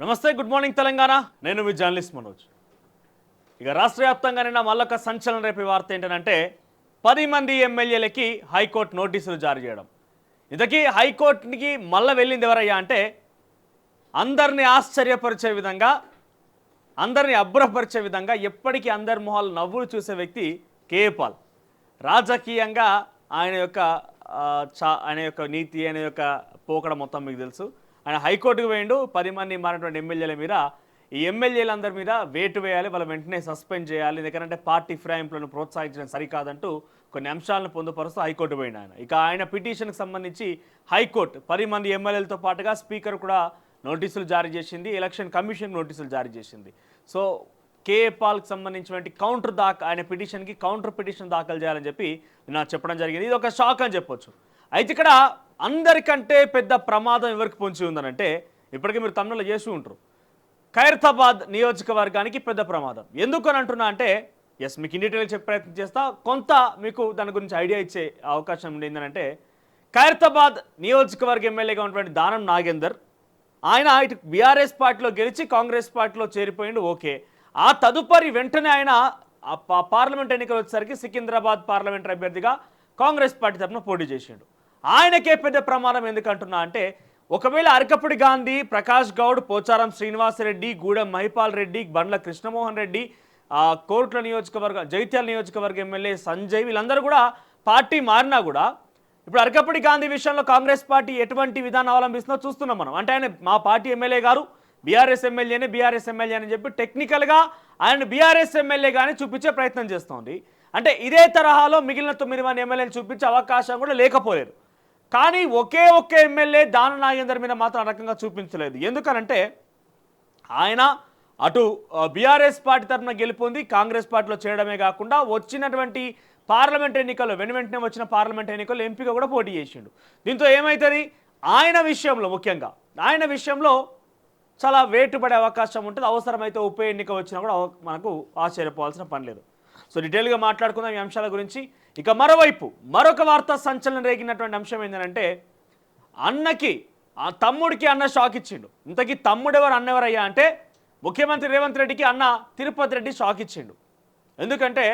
నమస్తే, good morning Telangana. నేను మీ journalist Manoj. ఇక రాష్ట్ర వ్యాప్తంగా నిన్న మళ్ళొక సంచలనం రేపే వార్త ఏంటంటే 10 మంది ఎమ్మెల్యేలకి హైకోర్టు నోటీసులు జారీ చేయడం. ఇంతకీ హైకోర్టుకి మళ్ళీ వెళ్ళింది ఎవరయ్యా అంటే అందరినీ ఆశ్చర్యపరిచే విధంగా, అందరినీ అబ్బురపరిచే విధంగా ఎప్పటికీ అందరి మొహాలు నవ్వులు చూసే వ్యక్తి కేఏ పాల్. రాజకీయంగా ఆయన యొక్క నీతి, ఆయన యొక్క పోకడ మొత్తం మీకు తెలుసు. ఆయన హైకోర్టుకు పోయిండు. 10 మంది మారినటువంటి ఎమ్మెల్యేల మీద, ఈ ఎమ్మెల్యేలందరి మీద వేటు వేయాలి, వాళ్ళ వెంటనే సస్పెండ్ చేయాలి, ఎందుకంటే పార్టీ ఫిరాయింపులను ప్రోత్సహించడం సరికాదంటూ కొన్ని అంశాలను పొందుపరుస్తూ హైకోర్టు పోయిండు ఆయన. ఇక ఆయన పిటిషన్కి సంబంధించి హైకోర్టు 10 మంది ఎమ్మెల్యేలతో పాటుగా స్పీకర్ కూడా నోటీసులు జారీ చేసింది, ఎలక్షన్ కమిషన్ నోటీసులు జారీ చేసింది. సో కేఏ పాల్కి సంబంధించినటువంటి ఆయన పిటిషన్కి కౌంటర్ పిటిషన్ దాఖలు చేయాలని చెప్పి నాకు చెప్పడం జరిగింది. ఇది ఒక షాక్ అని చెప్పొచ్చు. అయితే ఇక్కడ అందరికంటే పెద్ద ప్రమాదం ఎవరికి పొంచి ఉందనంటే, ఇప్పటికీ మీరు తమిళలో చేస్తూ ఉంటారు, ఖైరతాబాద్ నియోజకవర్గానికి పెద్ద ప్రమాదం. ఎందుకు అని అంటున్నా అంటే, మీకు ఇన్ డీటెయిల్ చెప్పే ప్రయత్నం చేస్తా, కొంత మీకు దాని గురించి ఐడియా ఇచ్చే అవకాశం ఏంటంటే, ఖైరతాబాద్ నియోజకవర్గ ఎమ్మెల్యేగా ఉన్నటువంటి దానం నాగేందర్, ఆయన ఇటు బీఆర్ఎస్ పార్టీలో గెలిచి కాంగ్రెస్ పార్టీలో చేరిపోయిండు. ఓకే, ఆ తదుపరి వెంటనే ఆయన పార్లమెంట్ ఎన్నికలు వచ్చేసరికి సికింద్రాబాద్ పార్లమెంటరీ అభ్యర్థిగా కాంగ్రెస్ పార్టీ తరఫున పోటీ చేసిండు. ఆయనకే పెద్ద ప్రమాదం ఎందుకంటున్నా అంటే, ఒకవేళ అరకపుడి గాంధీ, ప్రకాష్ గౌడ్, పోచారం శ్రీనివాసరెడ్డి, గూడెం మహిపాల్ రెడ్డి, బండ్ల కృష్ణమోహన్ రెడ్డి, కోర్టుల నియోజకవర్గ, జైత్యాల నియోజకవర్గ ఎమ్మెల్యే సంజయ్, వీళ్ళందరూ కూడా పార్టీ మారినా కూడా ఇప్పుడు అరకపుడి గాంధీ విషయంలో కాంగ్రెస్ పార్టీ ఎటువంటి విధానం అవలంబిస్తుందో చూస్తున్నాం మనం. అంటే ఆయన మా పార్టీ ఎమ్మెల్యే గారు, బీఆర్ఎస్ ఎమ్మెల్యే అని చెప్పి టెక్నికల్గా ఆయన బీఆర్ఎస్ ఎమ్మెల్యేగానే చూపించే ప్రయత్నం చేస్తోంది. అంటే ఇదే తరహాలో మిగిలిన 9 మంది ఎమ్మెల్యేలు చూపించే అవకాశం కూడా లేకపోలేదు. కానీ ఒకే ఎమ్మెల్యే దానం నాగేందర్ మీద మాత్రం ఆ రకంగా చూపించలేదు. ఎందుకనంటే ఆయన అటు బీఆర్ఎస్ పార్టీ తరఫున గెలుపొంది కాంగ్రెస్ పార్టీలో చేయడమే కాకుండా వచ్చినటువంటి పార్లమెంట్ ఎన్నికల్లో వెంటనే వచ్చిన పార్లమెంట్ ఎన్నికల్లో ఎంపీగా కూడా పోటీ చేసిండు. దీంతో ఏమవుతుంది, ఆయన విషయంలో చాలా వేటుపడే అవకాశం ఉంటుంది. అవసరమైతే ఉప ఎన్నిక వచ్చినా కూడా మనకు ఆశ్చర్యపోవాల్సిన పని లేదు. సో డీటెయిల్గా మాట్లాడుకుందాం ఈ అంశాల గురించి. ఇక మరొక వార్త సంచలనం రేగినటువంటి అంశం ఏంటంటే, తమ్ముడికి అన్న షాక్ ఇచ్చిండు. ఇంతకీ తమ్ముడెవరు, అన్నెవరయ్యా అంటే ముఖ్యమంత్రి రేవంత్ రెడ్డికి అన్న తిరుపతి రెడ్డి షాక్ ఇచ్చిండు. ఎందుకంటే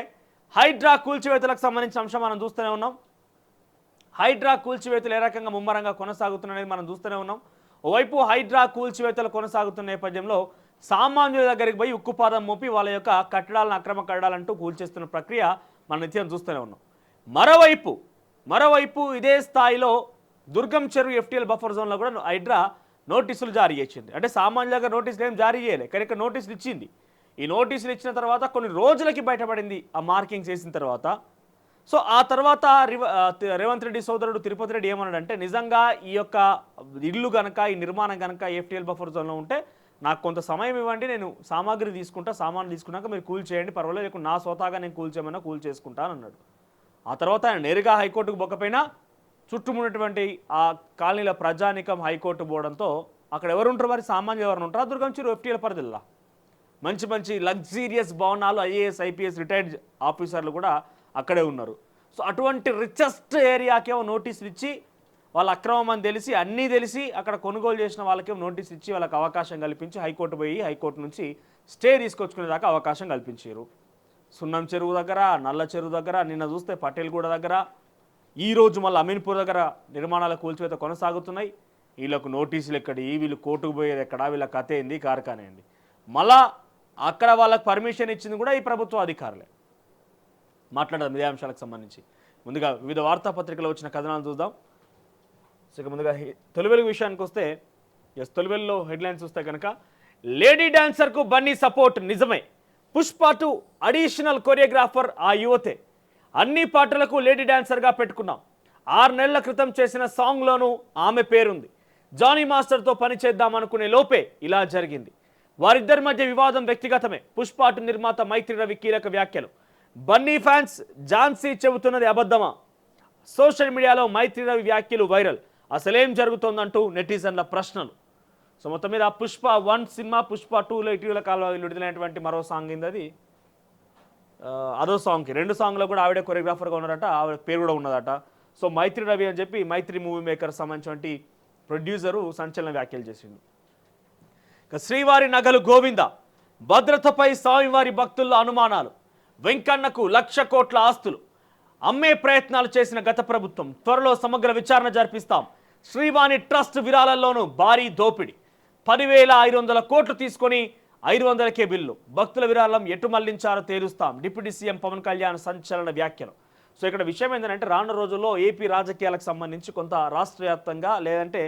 హైడ్రా కూల్చివేతలకు సంబంధించిన అంశం మనం చూస్తూనే ఉన్నాం. హైడ్రా కూల్చివేతలు ఏ రకంగా ముమ్మరంగా కొనసాగుతున్నది మనం చూస్తూనే ఉన్నాం. ఓవైపు హైడ్రా కూల్చివేతలు కొనసాగుతున్న నేపథ్యంలో సామాన్యుల దగ్గరికి పోయి ఉక్కుపాదం మోపి వాళ్ళ యొక్క కట్టడాలను, అక్రమ కట్టడాలంటూ కూల్చేస్తున్న ప్రక్రియ మన నిత్యం చూస్తూనే ఉన్నాం. మరోవైపు ఇదే స్థాయిలో దుర్గం చెరువు ఎఫ్టీఎల్ బఫర్ జోన్లో కూడా హైడ్రా నోటీసులు జారీ చేసింది. అంటే సామాన్యులుగా నోటీసులు ఏం జారీ చేయలే, కానీ ఇక్కడ నోటీసులు ఇచ్చింది. ఈ నోటీసులు ఇచ్చిన తర్వాత కొన్ని రోజులకి బయటపడింది ఆ మార్కింగ్స్ వేసిన తర్వాత. సో ఆ తర్వాత రేవంత్ రెడ్డి సోదరుడు తిరుపతి రెడ్డి ఏమన్నాడంటే, నిజంగా ఈ యొక్క ఇల్లు కనుక, ఈ నిర్మాణం కనుక ఎఫ్టీఎల్ బఫర్ జోన్లో ఉంటే నాకు కొంత సమయం ఇవ్వండి, నేను సామాగ్రి సామాన్లు తీసుకున్నాక మీరు కూల్ చేయండి, పర్వాలేదు, లేకుండా నా స్వతహాగా నేను కూల్ చేయమన్నా కూల్ చేసుకుంటాను అన్నాడు. ఆ తర్వాత ఆయన నేరుగా హైకోర్టుకు పోకపోయినా చుట్టుమున్నటువంటి ఆ కాలనీల ప్రజానికం హైకోర్టు పోవడంతో అక్కడ ఎవరు ఉంటారు, మరి సామాన్యులు ఎవరు ఉంటారు, దుర్గం చెరువు ఎఫ్టీఎల్ పరిధిలో మంచి లగ్జీరియస్ భవనాలు, ఐఏఎస్ ఐపీఎస్ రిటైర్డ్ ఆఫీసర్లు కూడా అక్కడే ఉన్నారు. సో అటువంటి రిచెస్ట్ ఏరియాకేమో నోటీసులు ఇచ్చి, వాళ్ళ అక్రమం అని అన్నీ తెలిసి అక్కడ కొనుగోలు చేసిన వాళ్ళకేమో నోటీస్ ఇచ్చి వాళ్ళకి అవకాశం కల్పించి హైకోర్టు నుంచి స్టే తీసుకొచ్చుకునేదాకా అవకాశం కల్పించారు. సున్నం చెరువు దగ్గర, నల్ల చెరువు దగ్గర, నిన్న చూస్తే పటేల్గూడ దగ్గర, ఈరోజు మళ్ళీ అమీన్పూర్ దగ్గర నిర్మాణాల కూల్చివేత కొనసాగుతున్నాయి. వీళ్ళకు నోటీసులు ఎక్కడి, వీళ్ళు కోర్టుకు పోయేది ఎక్కడ, వీళ్ళ కథ ఏంది, కార్ఖానే ఏంది. మళ్ళా అక్కడ వాళ్ళకి పర్మిషన్ ఇచ్చింది కూడా ఈ ప్రభుత్వ అధికారులే. మాట్లాడదాం ఇదే అంశాలకు సంబంధించి. ముందుగా వివిధ వార్తాపత్రికలు వచ్చిన కథనాలు చూద్దాం. ఇక ముందుగా తొలి వెలుగు విషయానికి వస్తే, తొలి వెలుగులో హెడ్లైన్స్ చూస్తే కనుక, లేడీ డాన్సర్కు బన్నీ సపోర్ట్ నిజమే, పుష్ప 2 అడిషనల్ కొరియోగ్రాఫర్ ఆ యువతే, అన్ని పాటలకు లేడీ డాన్సర్గా పెట్టుకున్నాం, 6 నెలల క్రితం చేసిన సాంగ్లోనూ ఆమె పేరుంది, జానీ మాస్టర్తో పని చేద్దామనుకునే లోపే ఇలా జరిగింది, వారిద్దరి మధ్య వివాదం వ్యక్తిగతమే, పుష్ప 2 నిర్మాత మైత్రి రవి కీలక వ్యాఖ్యలు, బన్నీ ఫ్యాన్స్ ఝాన్సీ చెబుతున్నది అబద్ధమా, సోషల్ మీడియాలో మైత్రి రవి వ్యాఖ్యలు వైరల్, అసలేం జరుగుతోందంటూ నెటిజన్ల ప్రశ్నలు. సో మొత్తం మీద పుష్ప 1 సినిమా, పుష్ప 2లో ఇటీవల కాలంలో విడుదలైనటువంటి మరో సాంగ్ అయింది. అది అదో సాంగ్కి 2 సాంగ్లో కూడా ఆవిడే కొరియోగ్రాఫర్గా ఉన్నారట, ఆవిడ పేరు కూడా ఉన్నదట. సో మైత్రి రవి అని చెప్పి మైత్రి మూవీ మేకర్ సంబంధించినటువంటి ప్రొడ్యూసరు సంచలన వ్యాఖ్యలు చేసిండు. శ్రీవారి నగలు గోవింద, భద్రతపై స్వామివారి భక్తుల్లో అనుమానాలు, వెంకన్నకు 1,00,000 కోట్ల ఆస్తులు, అమ్మే ప్రయత్నాలు చేసిన గత ప్రభుత్వం, త్వరలో సమగ్ర విచారణ జరిపిస్తాం, శ్రీవాణి ట్రస్ట్ విరాళాల్లోనూ భారీ దోపిడీ, 10,500 కోట్లు తీసుకొని 500కే బిల్లు, భక్తుల విరాళం ఎటు మళ్లించారో తేలుస్తాం, డిప్యూటీ సీఎం పవన్ కళ్యాణ్ సంచలన వ్యాఖ్యలు. సో ఇక్కడ విషయం ఏంటంటే రానున్న రోజుల్లో ఏపీ రాజకీయాలకు సంబంధించి కొంత రాష్ట్ర వ్యాప్తంగా లేదంటే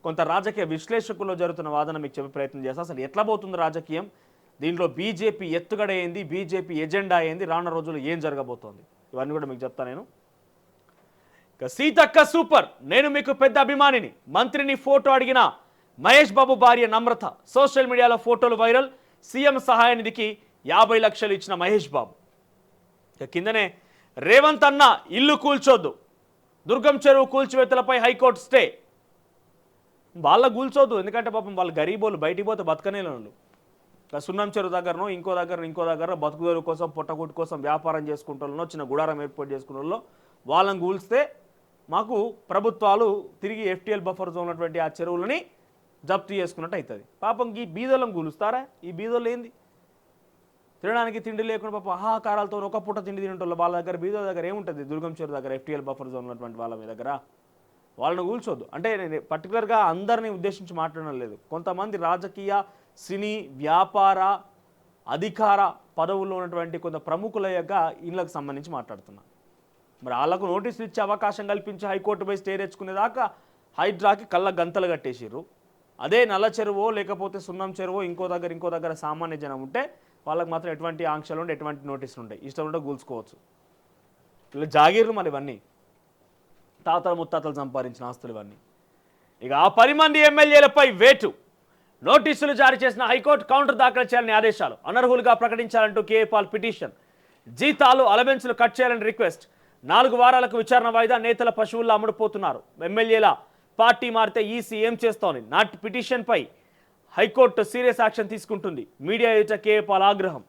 కొంత రాజకీయ విశ్లేషకుల్లో జరుగుతున్న వాదన మీకు చెప్పే ప్రయత్నం చేస్తాను. అసలు ఎట్లా పోతుంది రాజకీయం, దీంట్లో బీజేపీ ఎత్తుగడ ఏంది, బీజేపీ ఎజెండా ఏంది, రానున్న రోజుల్లో ఏం జరగబోతోంది, ఇవన్నీ కూడా మీకు చెప్తాను నేను. ఇక సీతక్క సూపర్, నేను మీకు పెద్ద అభిమానిని, మంత్రిని ఫోటో అడిగిన మహేష్ బాబు భార్య నమ్రత, సోషల్ మీడియాలో ఫోటోలు వైరల్, సీఎం సహాయ నిధికి 50 లక్షలు ఇచ్చిన మహేష్ బాబు. ఇక కిందనే రేవంత్ అన్న ఇల్లు కూల్చొద్దు, దుర్గం చెరువు కూల్చివేతలపై హైకోర్టు స్టే. వాళ్ళ కూల్చొద్దు, ఎందుకంటే పాపం వాళ్ళు గరీబోళ్ళు, బయటికి పోతే బతకనేళ్ళు. సున్నం చెరువు దగ్గరనో ఇంకో దగ్గర బతుకుదొరు కోసం పొట్టకూటి కోసం వ్యాపారం చేసుకుంటారనో చిన్న గుడారం ఏర్పాటు చేసుకున్న వాళ్ళని కూల్స్తే మాకు ప్రభుత్వాలు తిరిగి ఎఫ్టీఎల్ బఫర్ జోన్ ఉన్నటువంటి ఆ చెరువులని జప్తు చేసుకున్నట్టు అవుతుంది. పాపం ఈ బీదోళ్ళని కూలుస్తారా? ఈ బీదోళ్ళు ఏంది, తినడానికి తిండి లేకుండా పాపం ఆహాకారాలతో ఒక పూట తిండి తినేటోళ్ళు వాళ్ళ దగ్గర, బీదోళ్ళ దగ్గర ఏముంటుంది, దుర్గం చెరువు దగ్గర ఎఫ్టీఎల్ బఫర్ జోన్ ఉన్నటువంటి వాళ్ళ మీ దగ్గర వాళ్ళని కూల్చొద్దు. అంటే నేను పర్టికులర్గా అందరినీ ఉద్దేశించి మాట్లాడడం లేదు, కొంతమంది రాజకీయ, సినీ, వ్యాపార, అధికార పదవుల్లో ఉన్నటువంటి కొంత ప్రముఖుల యొక్క ఇళ్ళకు సంబంధించి మాట్లాడుతున్నా. మరి వాళ్ళకు నోటీసులు ఇచ్చే అవకాశం కల్పించి హైకోర్టుపై స్టే తెచ్చుకునేదాకా హైడ్రాకి కళ్ళ గంతలు కట్టేసిర్రు. అదే నల్ల చెరువో లేకపోతే సున్నం చెరువో ఇంకో దగ్గర సామాన్య జనం ఉంటే వాళ్ళకి మాత్రం ఎటువంటి ఆంక్షలు ఉండే, ఎటువంటి నోటీసులు ఉంటాయి, ఇష్టం ఉంటే కూల్చుకోవచ్చు. ఇలా జాగీర్లు మరి ఇవన్నీ తాతలు ముత్తాతలు సంపాదించిన ఆస్తులు ఇవన్నీ. ఇక ఆ 10 మంది ఎమ్మెల్యేలపై వేటు, నోటీసులు జారీ చేసిన హైకోర్టు కౌంటర్ దాఖలు చేయాలని ఆదేశాలు, అనర్హులుగా ప్రకటించాలంటూ కేఏ పాల్ పిటిషన్, జీతాలు అలవెన్సులు కట్ చేయాలని రిక్వెస్ట్, 4 వారాలకు విచారణ వాయిదా, నేతల పశువుల్లో అమ్ముడుపోతున్నారు, ఎమ్మెల్యేల పార్టీ మారితే ఈసీ ఏం చేస్తోంది, నాటి పిటిషన్పై హైకోర్టు సీరియస్ యాక్షన్ తీసుకుంటుంది, మీడియా ఎదుట కేఏ పాల్ ఆగ్రహం.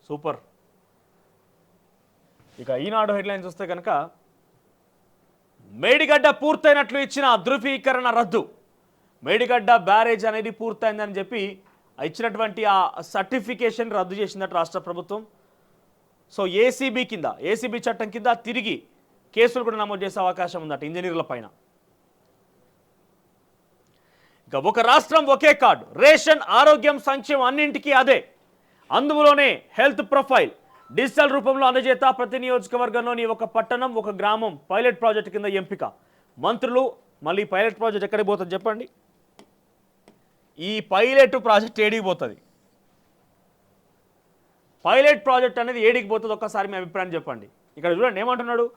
సూపర్. ఇక ఈనాడు హెడ్లైన్స్ వస్తే కనుక మేడిగడ్డ పూర్తయినట్లు ఇచ్చిన ధృవీకరణ రద్దు, మేడిగడ్డ బ్యారేజ్ అనేది పూర్తయిందని చెప్పి ఇచ్చినటువంటి ఆ సర్టిఫికేషన్ రద్దు చేసిందట రాష్ట్ర ప్రభుత్వం. సో ఏసీబీ చట్టం కింద తిరిగి కేసులు కూడా నమోదు చేసే అవకాశం ఉందట ఇంజనీర్ల పైన. ఇక ఒక రాష్ట్రం ఒకే కార్డు, రేషన్, ఆరోగ్యం, సంక్షేమం అన్నింటికీ అదే, అందులోనే హెల్త్ ప్రొఫైల్ డిజిటల్ రూపంలో అందజేత, ప్రతి నియోజకవర్గంలోని ఒక పట్టణం, ఒక గ్రామం పైలట్ ప్రాజెక్ట్ కింద ఎంపిక, మంత్రులు. మళ్ళీ పైలట్ ప్రాజెక్ట్ ఎక్కడికి పోతుంది చెప్పండి, ఈ పైలట్ ప్రాజెక్ట్ ఏడికి పోతుంది, పైలట్ ప్రాజెక్ట్ అనేది ఏడికి పోతుంది, ఒక్కసారి మీ అభిప్రాయం చెప్పండి. ఇక్కడ చూడండి ఏమంటున్నాడు,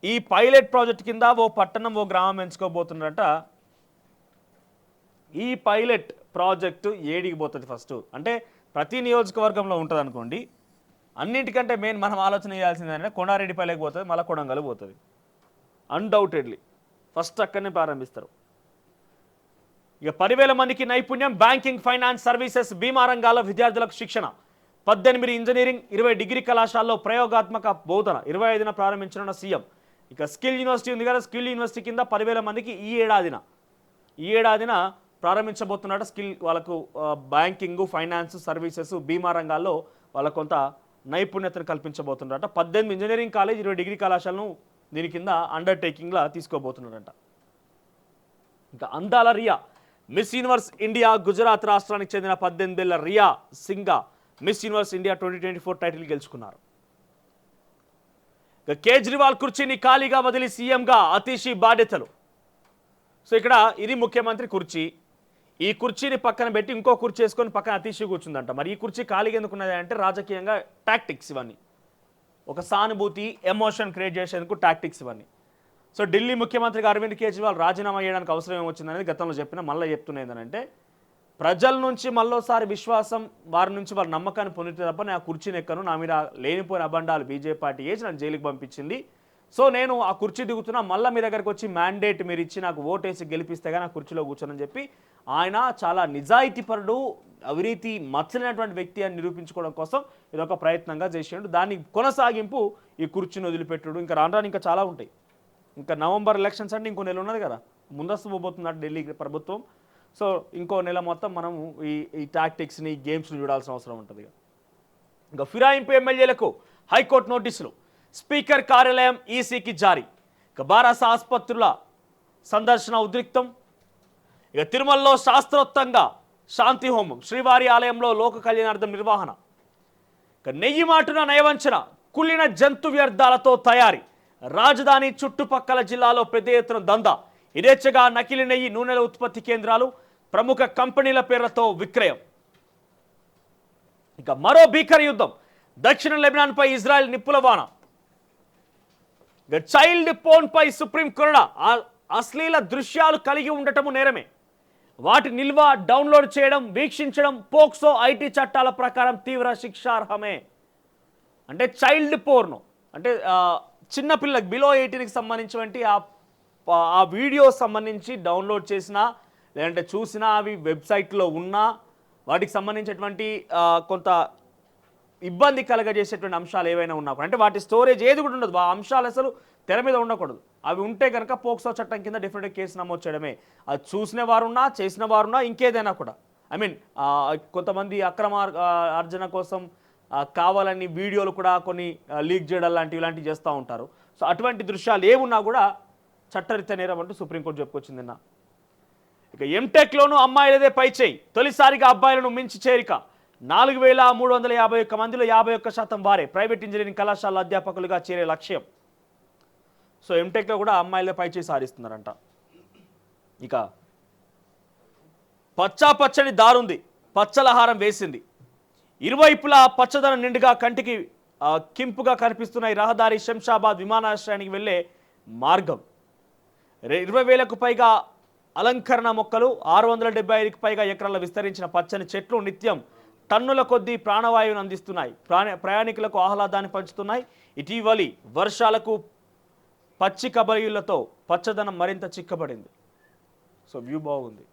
ఈ పైలట్ ప్రాజెక్ట్ కింద ఓ పట్టణం, ఓ గ్రామం ఎంచుకోబోతున్నారట. ఈ పైలట్ ప్రాజెక్టు ఏడికి పోతుంది ఫస్ట్ అంటే ప్రతి నియోజకవర్గంలో ఉంటుంది అనుకోండి. అన్నింటికంటే మెయిన్ మనం ఆలోచన చేయాల్సిందంటే కొండారెడ్డిపల్లికి పోతుంది, మళ్ళీ కొడంగల్ పోతుంది. అన్డౌటెడ్లీ ఫస్ట్ అక్కడనే ప్రారంభిస్తారు. ఇక 10,000 మందికి నైపుణ్యం, బ్యాంకింగ్, ఫైనాన్స్ సర్వీసెస్, బీమా రంగాల్లో విద్యార్థులకు శిక్షణ, 18 ఇంజనీరింగ్, 20 డిగ్రీ కళాశాలలో ప్రయోగాత్మక బోధన, 25న ప్రారంభించనున్న సీఎం. ఇక స్కిల్ యూనివర్సిటీ ఉంది కదా, స్కిల్ యూనివర్సిటీ కింద 10,000 మందికి ఈ ఏడాదిన ప్రారంభించబోతున్నట్టు. స్కిల్ వాళ్ళకు బ్యాంకింగ్, ఫైనాన్స్ సర్వీసెస్, బీమా రంగాల్లో వాళ్ళకు కొంత నైపుణ్యతను కల్పించబోతున్నారట. 18 ఇంజనీరింగ్ కాలేజ్, 20 డిగ్రీ కళాశాలను దీని కింద అండర్టేకింగ్లా తీసుకోబోతున్నారట. ఇంకా అందాల Riya, Miss Universe India Gujarat రాష్ట్రానికి చెందిన 18 ఏళ్ల Riya Singha Miss Universe India 2024 title గెలుచుకున్నారు. ఇక కేజ్రీవాల్ కుర్చీని ఖాళీగా వదిలి సీఎంగా అతీషి బాధ్యతలు. సో ఇక్కడ ఇది ముఖ్యమంత్రి కుర్చీ, ఈ కుర్చీని పక్కన పెట్టి ఇంకో కుర్చీ వేసుకొని పక్కన అతీషి కూర్చుందంట. మరి ఈ కుర్చీ ఖాళీగా ఎందుకున్నది అంటే రాజకీయంగా టాక్టిక్స్ ఇవన్నీ, ఒక సానుభూతి, ఎమోషన్ క్రియేట్ చేసేందుకు టాక్టిక్స్ ఇవన్నీ. సో ఢిల్లీ ముఖ్యమంత్రిగా అరవింద్ కేజ్రీవాల్ రాజీనామా చేయడానికి అవసరం ఏమొచ్చిందనేది గతంలో చెప్పిన మళ్ళీ చెప్తున్నా ఏంటంటే ప్రజల నుంచి మళ్ళోసారి విశ్వాసం, వారి నుంచి వారి నమ్మకాన్ని పొందితే తప్ప నేను ఆ కుర్చీని ఎక్కను, నా మీద లేనిపోయిన అబండాలు బీజేపీ పార్టీ వేసి నన్ను జైలుకి పంపించింది, సో నేను ఆ కుర్చీ దిగుతున్నా, మళ్ళీ మీ దగ్గరికి వచ్చి మ్యాండేట్ మీరు ఇచ్చి నాకు ఓటేసి గెలిపిస్తే కానీ ఆ కుర్చీలో కూర్చోనని చెప్పి ఆయన చాలా నిజాయితీపరుడు, అవినీతి మచ్చలేనటువంటి వ్యక్తి అని నిరూపించుకోవడం కోసం ఇదొక ప్రయత్నంగా చేసిండు. దాని కొనసాగింపు ఈ కుర్చీని వదిలిపెట్టుడు. ఇంకా రాను ఇంకా చాలా ఉంటాయి. ఇంకా నవంబర్ ఎలక్షన్స్ అంటే ఇంకో నెల ఉన్నది కదా, ముందస్తు పోబోతున్నట్టు ఢిల్లీ ప్రభుత్వం. సో ఇంకో నెల మొత్తం మనం ఈ టాక్టిక్స్ని గేమ్స్ని చూడాల్సిన అవసరం ఉంటుంది. ఇంకా ఫిరాయింపు ఎమ్మెల్యేలకు హైకోర్టు నోటీసులు, స్పీకర్ కార్యాలయం ఈసీకి జారీ. ఇక బారాస ఆసుపత్రుల సందర్శన ఉద్రిక్తం. ఇక తిరుమలలో శాస్త్రోక్తంగా శాంతి హోమం, శ్రీవారి ఆలయంలో లోక కళ్యాణార్థం నిర్వహణ. ఇక నెయ్యి మాటున నయవంచన, కుళ్ళిన జంతు వ్యర్థాలతో తయారీ. రాజధాని చుట్టుపక్కల జిల్లాలో పెద్ద ఎత్తున దందా. ఇదేచ్చగా నకిలీ నెయ్యి, నూనెల ఉత్పత్తి కేంద్రాలు, ప్రముఖ కంపెనీల పేర్లతో విక్రయం. ఇక మరో భీకర యుద్ధం, దక్షిణ లెబనాన్పై ఇజ్రాయెల్ నిప్పుల వాన. ఇక చైల్డ్ పోన్ పై సుప్రీం కొరడా, అశ్లీల దృశ్యాలు కలిగి ఉండటము నేరమే, వాటి నిల్వ, డౌన్లోడ్ చేయడం, వీక్షించడం పోక్సో ఐటీ చట్టాల ప్రకారం తీవ్ర శిక్షార్హమే. అంటే చైల్డ్ పోర్ను అంటే చిన్నపిల్లలకు బిలో 18కి సంబంధించినటువంటి ఆ వీడియో సంబంధించి డౌన్లోడ్ చేసినా లేదంటే చూసినా అవి వెబ్సైట్లో ఉన్నా వాటికి సంబంధించినటువంటి కొంత ఇబ్బంది కలగజేసేటువంటి అంశాలు ఏవైనా ఉన్నా అంటే వాటి స్టోరేజ్ ఏది కూడా ఉండదు, ఆ అంశాలు అసలు తెర మీద ఉండకూడదు. అవి ఉంటే కనుక పోక్సో చట్టం కింద డెఫినెట్గా కేసు నమోదు చేయడమే. అది చూసిన వారున్నా, చేసిన వారున్నా, ఇంకేదైనా కూడా కొంతమంది అక్రమ అర్జన కోసం కావాలని వీడియోలు కూడా కొన్ని లీక్ చేయడం ఇలాంటివి చేస్తూ ఉంటారు. సో అటువంటి దృశ్యాలు ఏమున్నా కూడా చట్టరీత్యా నేరం అంటూ సుప్రీంకోర్టు చెప్పుకొచ్చింది నిన్న. ఇక ఎంటెక్లోనూ అమ్మాయిలదే పై చేయి, తొలిసారిగా అబ్బాయిలను మించి చేరిక. 4351 మందిలో 51% వారే ప్రైవేట్ ఇంజనీరింగ్ కళాశాల అధ్యాపకులుగా చేరే లక్ష్యం. సో ఎంటెక్లో కూడా అమ్మాయిలదే పై చేయి సాధిస్తున్నారంట. ఇక పచ్చని దారుంది, పచ్చలహారం వేసింది. ఇరువైపులా పచ్చదనం నిండుగా కంటికి కింపుగా కనిపిస్తున్నాయి రహదారి, శంషాబాద్ విమానాశ్రయానికి వెళ్లే మార్గం. 20,000కు పైగా అలంకరణ మొక్కలు, 675కి పైగా ఎకరాల విస్తరించిన పచ్చని చెట్లు నిత్యం టన్నుల కొద్దీ ప్రాణవాయువును అందిస్తున్నాయి. ప్రయాణికులకు ఆహ్లాదాన్ని పంచుతున్నాయి. ఇటీవలి వర్షాలకు పచ్చిక బయళ్లతో పచ్చదనం మరింత చిక్కబడింది. సో వ్యూ బాగుంది.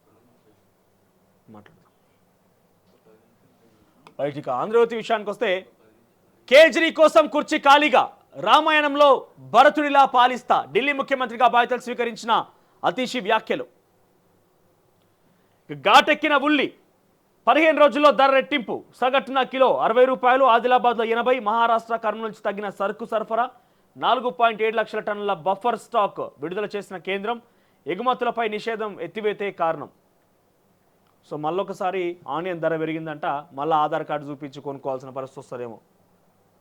ఇక ఆంధ్రజ్యోతి విషయానికి వస్తే, కేజ్రీ కోసం కుర్చీ ఖాళీగా, రామాయణంలో భరతుడిలా పాలిస్తా, ఢిల్లీ ముఖ్యమంత్రిగా బాధ్యతలు స్వీకరించిన అతీషి వ్యాఖ్యలు. ఘాటెక్కిన ఉల్లి 15 రోజుల్లో ధర రెట్టింపు, సగటున కిలో 60 రూపాయలు, ఆదిలాబాద్లో 80, మహారాష్ట్ర కర్నూలు నుంచి తగ్గిన సరుకు సరఫరా, 4.7 లక్షల టన్నుల బఫర్ స్టాక్ విడుదల చేసిన కేంద్రం, ఎగుమతులపై నిషేధం ఎత్తివేతే కారణం. సో మళ్ళొకసారి ఆనియన్ ధర పెరిగిందంట, మళ్ళీ ఆధార్ కార్డు చూపించి కొనుక్కోవాల్సిన పరిస్థితి వస్తుందేమో,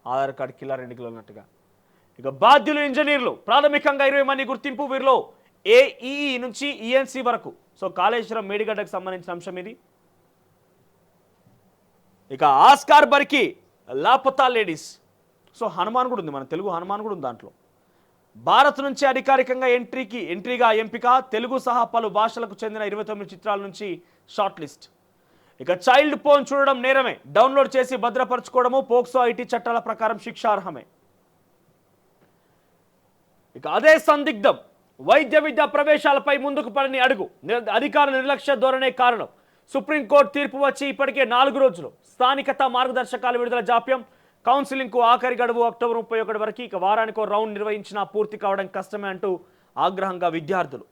ఆధార్ కార్డు కిలో 2 కిలోలు అన్నట్టుగా. ఇక బాధ్యులు ఇంజనీర్లు, ప్రాథమికంగా 20 మంది గుర్తింపు, వీరిలో ఏఈఈ నుంచి ఈఎన్సీ వరకు. సో కాళేశ్వరం మేడిగడ్డకు సంబంధించిన అంశం ఇది. ఇక ఆస్కార్ బరికి లాపతా లేడీస్. సో హనుమాన్ కూడా ఉంది, మన తెలుగు హనుమాన్ కూడా ఉంది దాంట్లో. భారత్ నుంచి అధికారికంగా ఎంట్రీగా ఎంపిక, తెలుగు సహా పలు భాషలకు చెందిన 29 చిత్రాల నుంచి షార్ట్ లిస్ట్. ఇక చైల్డ్ పోన్ చూడడం నేరమే, డౌన్లోడ్ చేసి భద్రపరచుకోవడము పోక్సో ఐటీ చట్టాల ప్రకారం శిక్షార్హమే. ఇక అదే సందిగ్ధం, వైద్య విద్యా ప్రవేశాలపై ముందుకు పడని అడుగు, అధికార నిర్లక్ష్య ధోరణే కారణం. సుప్రీంకోర్టు తీర్పు వచ్చి ఇప్పటికే 4 రోజులు, స్థానికత మార్గదర్శకాలు విడుదల జాప్యం, కౌన్సిలింగ్కు ఆఖరి గడువు అక్టోబర్ 31 వరకు. ఇక వారానికో రౌండ్ నిర్వహించినా పూర్తి కావడం కష్టమే అంటూ ఆగ్రహంగా విద్యార్థులు.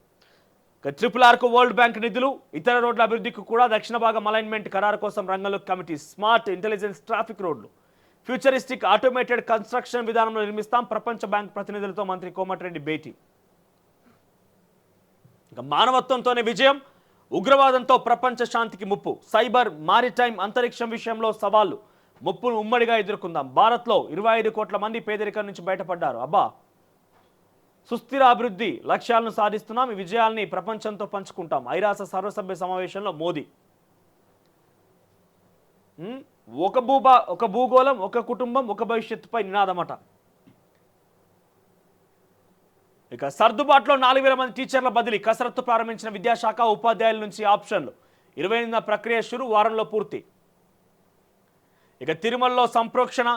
ఇక RRRకు వరల్డ్ బ్యాంక్ నిధులు, ఇతర రోడ్ల అభివృద్ధికి కూడా దక్షిణ భాగం అలైన్మెంట్ ఖరారు కోసం రంగంలో కమిటీ, స్మార్ట్ ఇంటెలిజెన్స్ ట్రాఫిక్ రోడ్లు, ఫ్యూచరిస్టిక్ ఆటోమేటెడ్ కన్స్ట్రక్షన్ విధానంలో నిర్మిస్తాం, ప్రపంచ బ్యాంక్ ప్రతినిధులతో మంత్రి కోమటిరెడ్డి భేటీ. ఇక మానవత్వంతోనే విజయం, ఉగ్రవాదంతో ప్రపంచ శాంతికి ముప్పు, సైబర్ మారిటైమ్ అంతరిక్షం విషయంలో సవాళ్లు, ముప్పును ఉమ్మడిగా ఎదుర్కొందాం. భారత్లో 25 కోట్ల మంది పేదరికం నుంచి బయటపడ్డారు. అబ్బా, సుస్థిర అభివృద్ధి లక్ష్యాలను సాధిస్తున్నాం, ఈ విజయాల్ని ప్రపంచంతో పంచుకుంటాం. ఐరాస సర్వసభ్య సమావేశంలో మోదీ. ఒక భూగోళం, ఒక కుటుంబం, ఒక భవిష్యత్తుపై నినాదమట. ఇక సర్దుబాటులో 4,000 మంది టీచర్ల బదిలీ, కసరత్తు ప్రారంభించిన విద్యాశాఖ, ఉపాధ్యాయుల నుంచి ఆప్షన్లు, 28వ ప్రక్రియ షురు, వారంలో పూర్తి. ఇక తిరుమలలో సంప్రోక్షణ,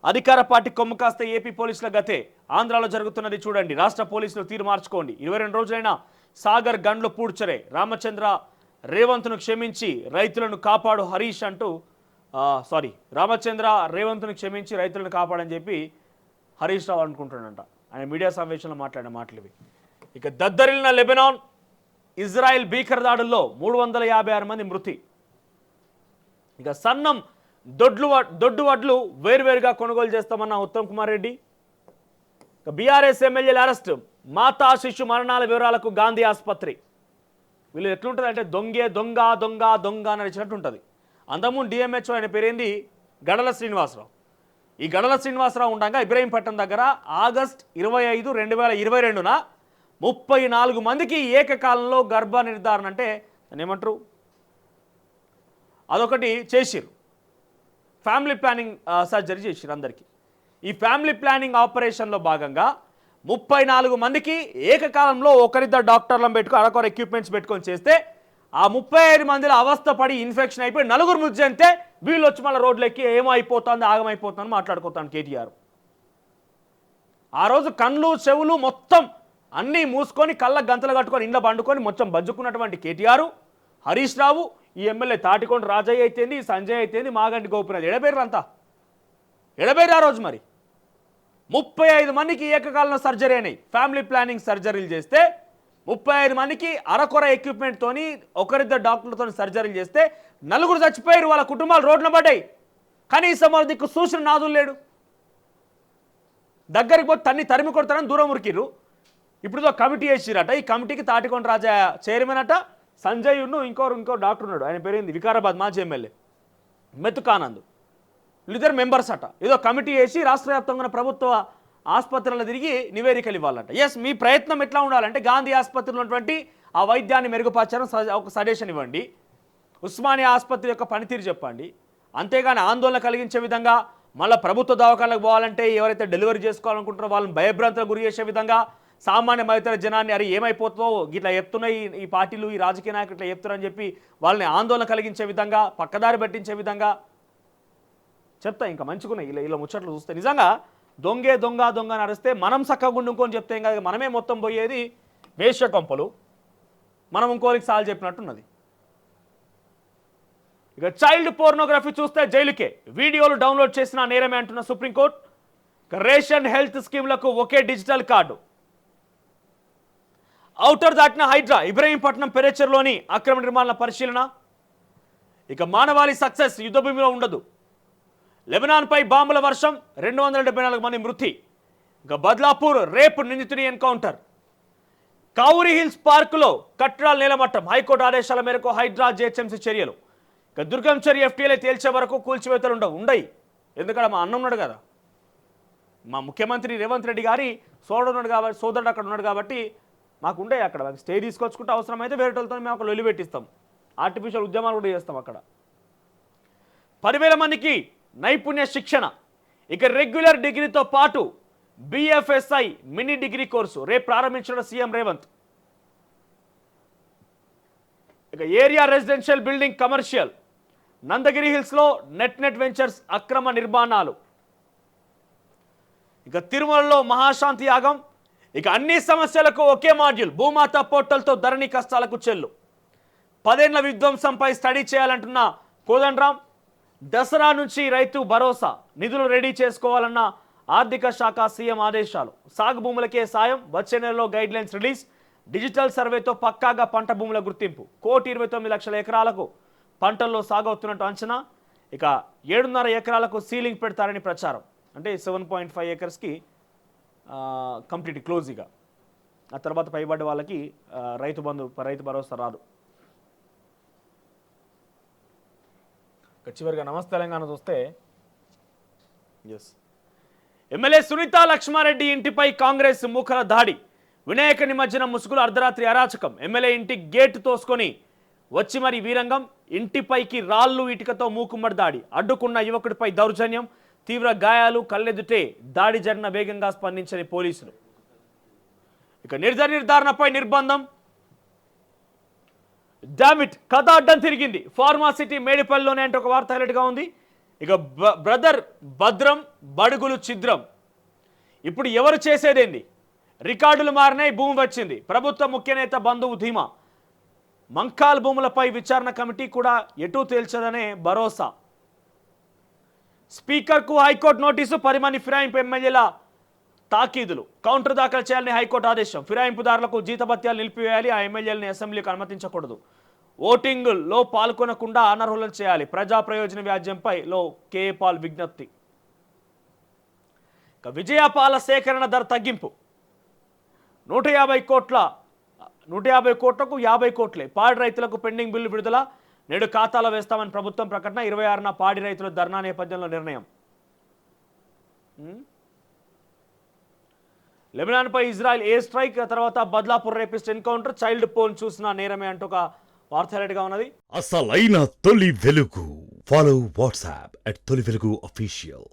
అధికార పార్టీ కొమ్ము కాస్తే ఏపీ పోలీసుల గతే, ఆంధ్రాలో జరుగుతున్నది చూడండి, రాష్ట్ర పోలీసులు తీరు మార్చుకోండి. 22 రోజులైన సాగర్ గండ్లు పూడ్చరే, రామచంద్ర రేవంత్ను క్షమించి రైతులను కాపాడు హరీష్ అంటూ రామచంద్ర రేవంత్ను క్షమించి రైతులను కాపాడని చెప్పి హరీష్ రావు అనుకుంటున్నాడంట. ఆయన మీడియా సమావేశంలో మాట్లాడిన మాటలు ఇవి. ఇక దద్దరిల్లిన లెబనాన్, ఇజ్రాయెల్ భీకర దాడుల్లో 356 మంది మృతి. ఇక సన్నం దొడ్డు వడ్లు వేరువేరుగా కొనుగోలు చేస్తామన్న ఉత్తమ్ కుమార్ రెడ్డి. ఇక బీఆర్ఎస్ ఎమ్మెల్యేల అరెస్ట్, మాతా శిశు మరణాల వివరాలకు గాంధీ ఆసుపత్రి. వీళ్ళు ఎట్లుంటుంది అంటే దొంగ దొంగ దొంగ అని నడిచినట్టు ఉంటుంది. అంతకుముందు డిఎంహెచ్ఓ ఆయన పేరేంది గడల శ్రీనివాసరావు. ఈ గడల శ్రీనివాసరావు ఉండగా ఇబ్రహీంపట్నం దగ్గర ఆగస్ట్ 25, 2022న 34 మందికి ఏకకాలంలో గర్భ నిర్ధారణ అంటే ఏమంటారు అదొకటి చేసిరు. ఫ్యామిలీ ప్లానింగ్ సర్జరీ చేసిరు అందరికీ. ఈ ఫ్యామిలీ ప్లానింగ్ ఆపరేషన్లో భాగంగా 34 మందికి ఏకకాలంలో ఒకరిద్దరు డాక్టర్లను పెట్టుకుని అరకొర ఎక్విప్మెంట్స్ పెట్టుకొని చేస్తే ఆ 35 మందిలో అవస్థ పడి ఇన్ఫెక్షన్ అయిపోయి 4 మృతి చెందితే వీళ్ళు వచ్చి మళ్ళీ రోడ్లెక్కి ఏమైపోతుంది ఆగమైపోతుందని మాట్లాడుకోతాను కేటీఆర్. ఆ రోజు కళ్ళు చెవులు మొత్తం అన్నీ మూసుకొని కళ్ళ గంతలు కట్టుకొని ఇండ్ల పండుకొని మొత్తం బజ్జుకున్నటువంటి కేటీఆర్, హరీష్ రావు, ఈ ఎమ్మెల్యే తాటికొండ రాజయ్య అయితేంది, సంజయ్ అయితేంది, మాగంటి గోపినాథ్ ఎడబేరు ఆ రోజు. మరి 35 మందికి ఏకకాలంలో సర్జరీ అయినాయి. ఫ్యామిలీ ప్లానింగ్ సర్జరీలు చేస్తే 35 మందికి అరకొర ఎక్విప్మెంట్తోని ఒకరిద్దరు డాక్టర్లతో సర్జరీలు చేస్తే 4 చచ్చిపోయారు. వాళ్ళ కుటుంబాలు రోడ్ల పడ్డాయి. కనీసం వాళ్ళ దిక్కు సూచన నాదులు లేడు. దగ్గరికి పోతే తరిమి కొడతారని దూరం ఉరికిర్రు. ఇప్పుడు కమిటీ వేసిరట. ఈ కమిటీకి తాటికొండ రాజా చైర్మన్ అట, సంజయ్ ఇంకో డాక్టర్ ఉన్నాడు, ఆయన పేరేంది వికారాబాద్ మాజీ ఎమ్మెల్యే మెతుకానంద్, వీళ్ళిద్దరు మెంబర్స్ అట. ఏదో కమిటీ వేసి రాష్ట్ర వ్యాప్తంగా ప్రభుత్వ ఆసుపత్రులను తిరిగి నివేదికలు ఇవ్వాలంట. ఎస్, మీ ప్రయత్నం ఎట్లా ఉండాలంటే గాంధీ ఆసుపత్రిలో ఉన్నటువంటి ఆ వైద్యాన్ని మెరుగుపరచడం ఒక సజెషన్ ఇవ్వండి. ఉస్మానియా ఆసుపత్రి యొక్క పనితీరు చెప్పండి. అంతేగాని ఆందోళన కలిగించే విధంగా మళ్ళీ ప్రభుత్వ దవాఖానలకు పోవాలంటే ఎవరైతే డెలివరీ చేసుకోవాలనుకుంటారో వాళ్ళని భయభ్రాంతులకు గురి చేసే విధంగా సామాన్య మధ్యతర జనాన్ని అరే ఏమైపోతుందో ఇట్లా చెప్తున్నాయి ఈ పార్టీలు, ఈ రాజకీయ నాయకులు ఇట్లా చెప్తున్నారని చెప్పి వాళ్ళని ఆందోళన కలిగించే విధంగా, పక్కదారి పట్టించే విధంగా చెప్తా. ఇంకా మంచుకున్నాయి ఇలా ముచ్చట్లు చూస్తే. నిజంగా దొంగ అని అరిస్తే మనం చక్కగా ఉండుకొని చెప్తే ఇంకా మనమే మొత్తం పోయేది వేశ్య కొంపలు, మనం ఇంకోరికి సాల్ చెప్పినట్టున్నది. ఇక చైల్డ్ పోర్నోగ్రఫీ చూస్తే జైలుకే, వీడియోలు డౌన్లోడ్ చేసిన నేరమే అంటున్న సుప్రీంకోర్టు. ఇక రేషన్ హెల్త్ స్కీమ్లకు ఒకే డిజిటల్ కార్డు. ఔటర్ దాటిన హైడ్రా, ఇబ్రహీంపట్నం పెరేచర్లోని అక్రమ నిర్మాణాల పరిశీలన. ఇక మానవాళి సక్సెస్, యుద్ధభూమిలో ఉండదు. లెబనాన్పై బాంబుల వర్షం, 274 మంది మృతి. ఇక బద్లాపూర్ రేపు నిందితుని ఎన్కౌంటర్. కావురి హిల్స్ పార్కులో కట్టడాల నేలమట్టం, హైకోర్టు ఆదేశాల మేరకు హైడ్రా జేహెచ్ఎంసీ చర్యలు. ఇక దుర్గంచరి ఎఫ్టీఎల్ఏ తేల్చే వరకు కూల్చివేతలు ఉండవు. ఎందుకంటే మా అన్న ఉన్నాడు కదా, మా ముఖ్యమంత్రి రేవంత్ రెడ్డి గారి సోదరుడు అక్కడ ఉన్నాడు కాబట్టి మాకు ఉండే అక్కడ స్టే తీసుకొచ్చుకుంటే అవసరమైతే వేరేటోళ్ళతో మేము అక్కడ లొల్లి పెట్టిస్తాం. ఆర్టిఫిషియల్ ఉద్యమాలు కూడా చేస్తాం అక్కడ. 10,000 మందికి నైపుణ్య శిక్షణ. ఇక రెగ్యులర్ డిగ్రీతో పాటు బిఎఫ్ఎస్ఐ మినీ డిగ్రీ కోర్సు రేపు ప్రారంభించిన సీఎం రేవంత్. ఇక area residential building commercial. Nandagiri హిల్స్లో నెట్ వెంచర్స్ అక్రమ నిర్మాణాలు. ఇక తిరుమలలో మహాశాంతి యాగం. ఇక అన్ని సమస్యలకు ఒకే మాడ్యూల్, భూమాత పోర్టల్తో ధరణి కష్టాలకు చెల్లు. 10 ఏళ్ల విధ్వంసంపై స్టడీ చేయాలంటున్న కోదండరాం. దసరా నుంచి రైతు భరోసా నిధులు రెడీ చేసుకోవాలన్న ఆర్థిక శాఖ సీఎం ఆదేశాలు. సాగు భూములకే సాయం, వచ్చే నెలలో గైడ్ లైన్స్ రిలీజ్. డిజిటల్ సర్వేతో పక్కాగా పంట భూముల గుర్తింపు. 1,29,00,000 ఎకరాలకు పంటల్లో సాగవుతున్నట్టు అంచనా. ఇక 7.5 ఎకరాలకు సీలింగ్ పెడతారని ప్రచారం. అంటే 7.5 ఏకర్స్కి కంప్లీట్ క్లోజ్గా. ఆ తర్వాత పైబడ్డ వాళ్ళకి రైతు భరోసా రాదు. చివరిగా నమస్తే తెలంగాణ చూస్తే ఎస్, ఎమ్మెల్యే సునీత లక్ష్మారెడ్డి ఇంటిపై కాంగ్రెస్ మూకల దాడి. వినాయక నిమజ్జనం ముసుగులు, అర్ధరాత్రి అరాచకం. ఎమ్మెల్యే ఇంటి గేటు తోసుకొని వచ్చి మరి వీరంగం. ఇంటిపైకి రాళ్ళు ఇటుకతో మూకుమ్మడి దాడి. అడ్డుకున్న యువకుడిపై దౌర్జన్యం, తీవ్ర గాయాలు. కళ్ళెదుటే దాడి జరిగిన వేగంగా స్పందించని పోలీసులు. ఇక నిర్ధారణపై నిర్బంధం. డామిట్, కథ అడ్డం తిరిగింది. ఫార్మాసిటీ మేడిపల్లిలోనే అంటే ఒక వార్త హైలైట్గా ఉంది. ఇక బ్రదర్ భద్రం, బడుగులు ఛిద్రం. ఇప్పుడు ఎవరు చేసేదేంది? రికార్డులు మారినాయి, భూమి వచ్చింది. ప్రభుత్వ ముఖ్య నేత బంధువు ధీమా. మంకాల్ భూములపై విచారణ కమిటీ కూడా ఎటూ తేల్చదనే భరోసా. స్పీకర్కు హైకోర్టు నోటీసు. 10 మంది ఫిరాయింపు ఎమ్మెల్యేల తాకీదులు కౌంటర్ దాఖలు చేయాలని హైకోర్టు ఆదేశం. ఫిరాయింపుదారులకు జీతభత్యాలు నిలిపివేయాలి. ఆ ఎమ్మెల్యేలను అసెంబ్లీకి అనుమతించకూడదు. ఓటింగుల్లో పాల్గొనకుండా అనర్హులను చేయాలి. ప్రజా ప్రయోజన వ్యాజ్యంపై కేఏపాల్ విజ్ఞప్తి. విజయపాల సేకరణ ధర తగ్గింపు 150 కోట్లకు 50 కోట్లే. పాడి రైతులకు పెండింగ్ బిల్లు విడుదల. నేడు ఖాతాలో వేస్తామని ప్రభుత్వం ప్రకటన. 26న పాడి రైతుల ధర్నా నేపథ్యంలో నిర్ణయం. లెబనాన్పై ఇజ్రాయెల్ ఎయిర్ స్ట్రైక్, తర్వాత Badlapur rapist encounter. Child phone చూసిన నేరమే అంటూ ఒక వార్త హైలైట్గా ఉన్నది. అసలైన తొలి వెలుగు. ఫాలో వాట్సాప్ @తొలి వెలుగు అఫీషియల్.